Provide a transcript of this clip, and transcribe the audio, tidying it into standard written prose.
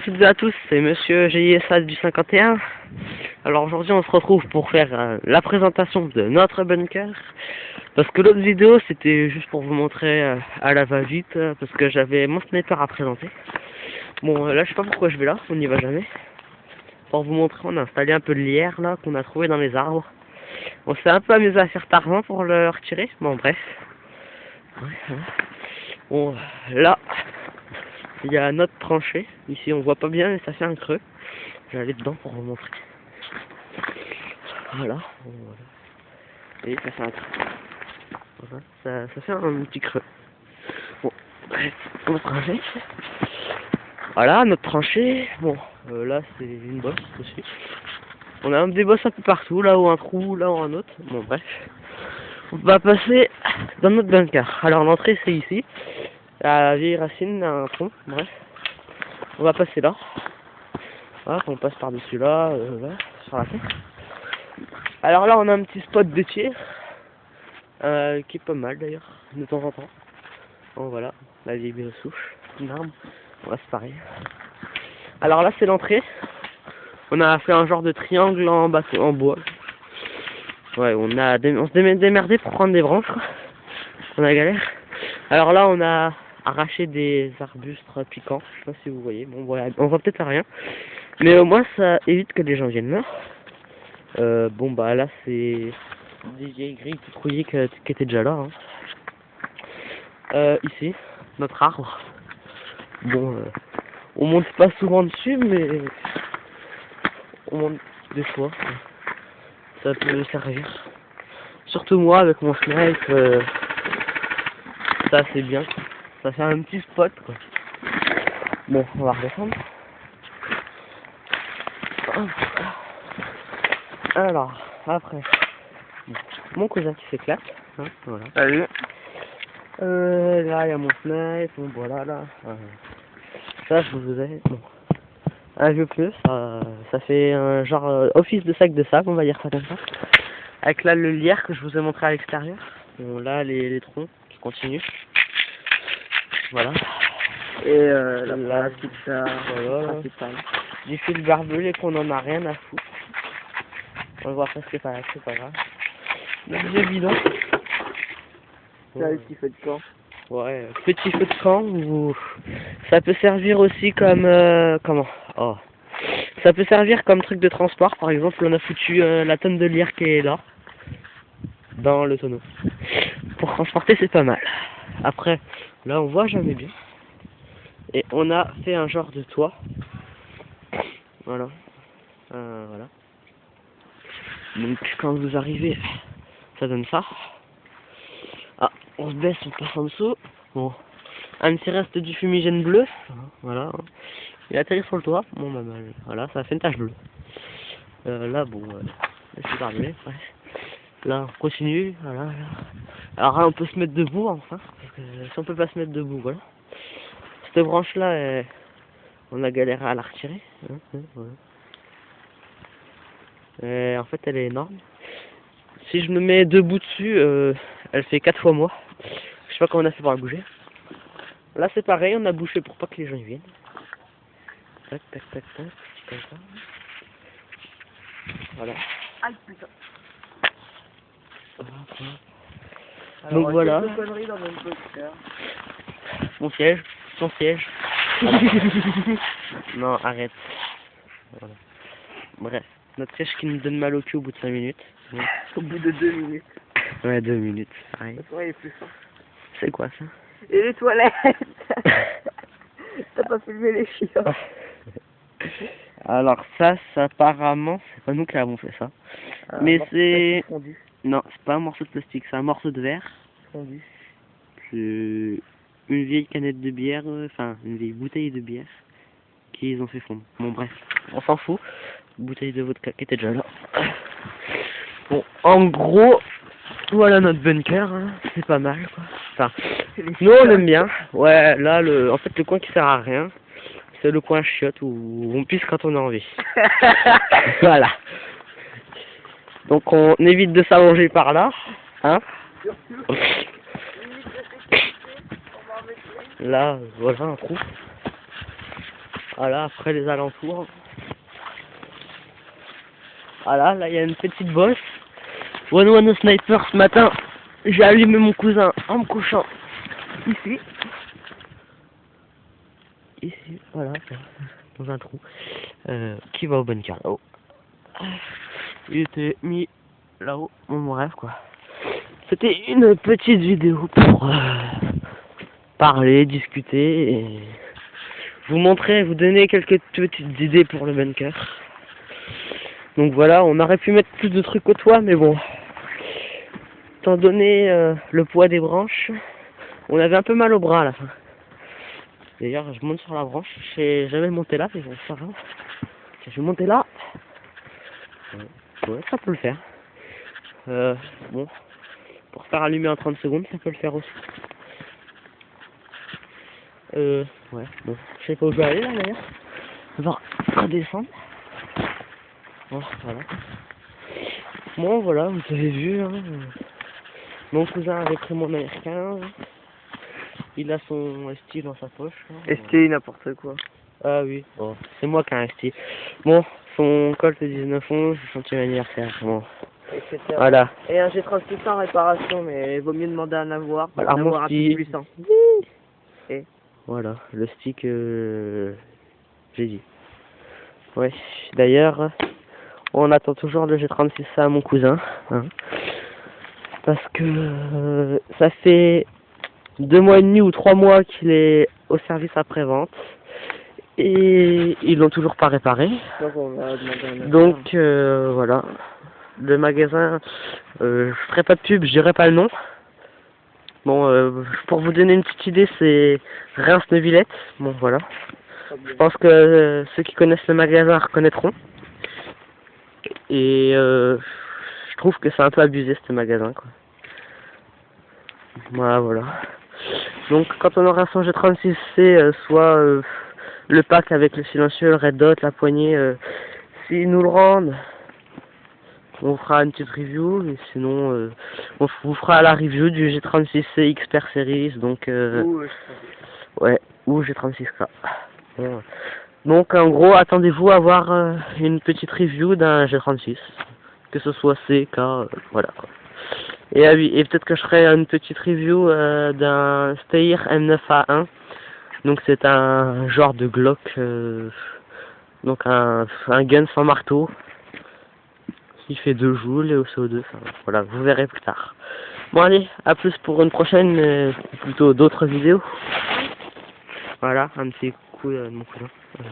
toutes et à tous, c'est Monsieur JSA du 51. Alors aujourd'hui on se retrouve pour faire la présentation de notre bunker. Parce que l'autre vidéo c'était juste pour vous montrer à la va-vite, parce que j'avais mon sniper à présenter. Bon là je sais pas pourquoi je vais là, on n'y va jamais. Pour vous montrer, on a installé un peu de lierre là qu'on a trouvé dans les arbres. On s'est un peu amusé à faire Tarzan pour le retirer, bon bref. Bon là, il y a notre tranchée. Ici on voit pas bien mais ça fait un creux. Je vais aller dedans pour vous montrer. Voilà. Et ça fait un creux. Voilà. Ça fait un petit creux. Bon, bref, on tranchée. Voilà notre tranchée. Bon, là c'est une bosse aussi. On a des bosses un peu partout, là où un trou, là où un autre. Bon bref. On va passer dans notre bunker. Alors l'entrée c'est ici. La vieille racine d'un tronc, bref. On va passer là. Voilà, on passe par-dessus là, là, sur la tête. Alors là on a un petit spot de tir. Qui est pas mal d'ailleurs, de temps en temps. Bon voilà, la vieille souche, une arme. Voilà, c'est pareil. Alors là c'est l'entrée. On a fait un genre de triangle en bateau, en bois. Ouais, on s'est démerdé pour prendre des branches, quoi. On a galère. Alors là, on a arraché des arbustes piquants. Je sais pas si vous voyez. Bon, voilà, on voit peut-être rien. Mais au moins, ça évite que les gens viennent là. Bon, bah là, c'est des vieilles grilles tout rouillées qui étaient déjà là. Hein. Ici, notre arbre. Bon, on monte pas souvent dessus, mais on monte des fois. Ça peut servir. Surtout moi avec mon snipe, ça c'est bien. Ça fait un petit spot quoi. Bon, on va redescendre. Alors, après, mon cousin qui s'éclate. Hein, voilà. Salut. Là il y a mon snipe, bon voilà là. Ça je vous ai. Bon. Un vieux pneu, ça fait un genre office de sac de sable, on va dire ça comme ça. Avec là le lierre que je vous ai montré à l'extérieur. Bon, là les troncs qui continuent. Voilà. Et la petite voilà. Du fil barbelé qu'on en a rien à foutre. On le voit presque pas là, c'est pas grave. Le vieux bidon. C'est un petit feu de camp. Ouais, petit feu de camp ou ça peut servir aussi comme comment? Oh. Ça peut servir comme truc de transport, par exemple on a foutu la tonne de lierre qui est là dans le tonneau. Pour transporter c'est pas mal. Après, là on voit jamais bien. Et on a fait un genre de toit. Voilà. Voilà. Donc quand vous arrivez, ça donne ça. Ah, on se baisse, on passe en dessous. Bon. Un petit reste du fumigène bleu. Voilà. Il atterrit sur le toit. Bon bah voilà, ça fait une tache bleue. Là bon, c'est barbelé, bref. Là on continue, voilà, là. Alors là on peut se mettre debout enfin, parce que si on peut pas se mettre debout, voilà. Cette branche là, on a galéré à la retirer. Voilà. En fait elle est énorme. Si je me mets debout dessus, elle fait 4 fois moi. Je sais pas comment on a fait pour la bouger. Là c'est pareil, on a bouché pour pas que les gens y viennent. Tac, tac, tac, tac, comme ça. Voilà. Aïe putain. Alors, donc voilà. Mon siège, son siège. Non, arrête. Voilà. Bref, notre siège qui nous donne mal au cul au bout de 5 minutes. Ouais. Au bout de 2 minutes. Ouais, 2 minutes, pareil. Ouais, il est plus fort. C'est quoi ça? Et les toilettes. T'as pas filmé les chiens. Alors ça apparemment, c'est pas nous qui avons fait ça. Mais c'est... Non, c'est pas un morceau de plastique, c'est un morceau de verre. Fondu. Une vieille canette de bière, enfin une vieille bouteille de bière qu'ils ont fait fondre. Bon bref, on s'en fout. Bouteille de vodka qui était déjà là. Bon, en gros, voilà notre bunker, hein. C'est pas mal quoi. Enfin, nous on aime bien. Ouais, là en fait le coin qui sert à rien, c'est le coin chiotte où on pisse quand on a envie. Voilà. Donc on évite de s'allonger par là, hein. Là, voilà un trou. Voilà, après les alentours. Voilà, là il y a une petite bosse. One sniper ce matin, j'ai allumé mon cousin en me couchant ici. Ici, voilà, dans un trou qui va au bunker là-haut. Il était mis là-haut, mon rêve quoi. C'était une petite vidéo pour parler, discuter et vous montrer, vous donner quelques petites idées pour le bunker. Donc voilà, on aurait pu mettre plus de trucs au toit, mais bon, étant donné le poids des branches, on avait un peu mal au bras à la fin. D'ailleurs, je monte sur la branche, je sais jamais monter là, mais bon, ça va. Je vais monter là. Ouais, ça peut le faire. Bon, pour faire allumer en 30 secondes, ça peut le faire aussi. Ouais, bon, je sais pas où je vais aller là d'ailleurs. On va redescendre. Bon, voilà. Bon, voilà, vous avez vu, hein, mon cousin avait pris mon américain. Il a son ST dans sa poche. Hein. ST, n'importe quoi. Ah oui, bon, c'est moi qui ai un ST. Bon, son Colt 1911, c'est son petit anniversaire. Bon, Etc. voilà. Et un G36 en réparation, mais il vaut mieux demander à en avoir. Voilà, En mon avoir un petit. peu plus puissant. Et Voilà, le stick, j'ai dit. Ouais, d'ailleurs, on attend toujours le G36 à mon cousin. Hein, parce que ça fait 2 mois et demi ou 3 mois qu'il est au service après-vente. Et ils l'ont toujours pas réparé. donc on va demander à un Donc voilà. Le magasin, je ferai pas de pub, je dirai pas le nom. Bon, pour vous donner une petite idée, c'est Reims-Neuvillette. Bon, voilà. Je pense que ceux qui connaissent le magasin reconnaîtront. Et je trouve que c'est un peu abusé ce magasin, quoi. Voilà. Donc quand on aura son G36C, soit le pack avec le silencieux, le red dot, la poignée, s'ils nous le rendent, on fera une petite review, et sinon on vous fera la review du G36C Expert Series, donc ouais, ou G36K. Bon. Donc en gros, attendez-vous à avoir une petite review d'un G36, que ce soit C, K, voilà quoi. Et ah oui, et peut-être que je ferai une petite review d'un Steyr M9A1, donc c'est un genre de Glock, donc un gun sans marteau, qui fait 2 joules et au CO2, enfin, voilà, vous verrez plus tard. Bon allez, à plus pour une prochaine, plutôt d'autres vidéos. Voilà, un petit coup de mon cousin. Voilà.